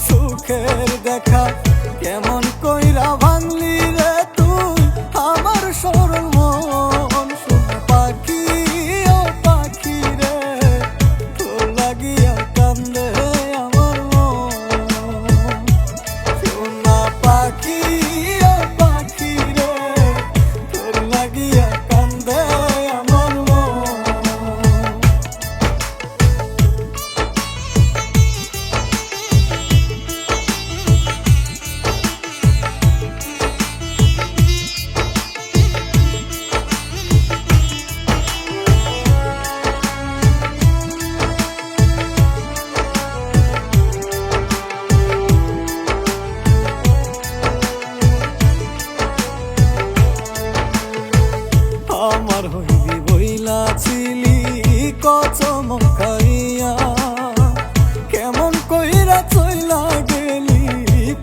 সুখের দেখা কেমন কইরা ভাঙলি রে তুই আমার সরল মন। সোনা পাখি ও পাখি রে তোর লাগিয়া কান্দে আমার মন। সোনা পাখি ও পাখি রে তোর লাগিয়া কান্দে আমার মন। আমার হইবি বইলা ছিলি কত মকাইয়া কেমন কইরা চইলা গেলি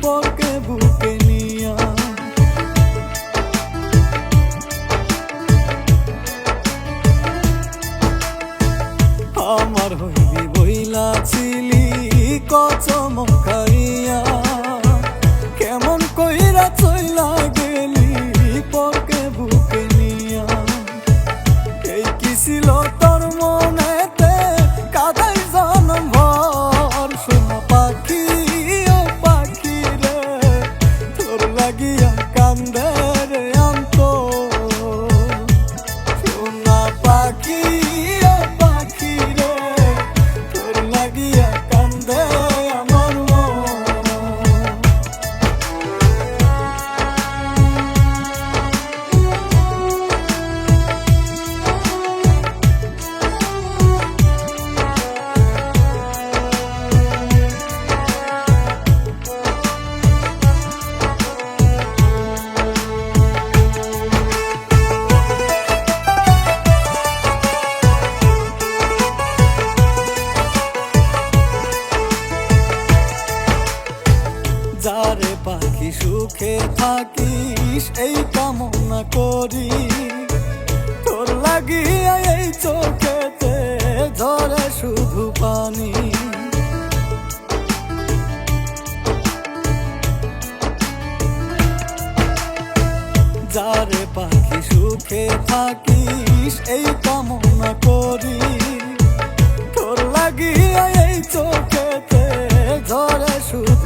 পরকে বুকে নিয়া। আমার হইবি বইলা ছিলি কত মকাইয়া কেমন কইরা চইলা গেলি পরকে বুকে নিয়া। এই কি ছিল তোর মনেতে কাদাই জনম ভর। সোনা পাখি ও পাখি রে তোর লাগিয়া কান্দে রে অন্তর। সোনা পাখি ও পাখি রে তোর লাগিয়া কান্দে আমার মন। যারে পাখি সুখে থাকিস এই কামনা করি তোর লাগিয়া এই চোখেতে ঝরে শুধু পানি। যারে পাখি সুখে থাকিস এই কামনা করি তোর লাগিয়া এই চোখেতে ঝরে শুধু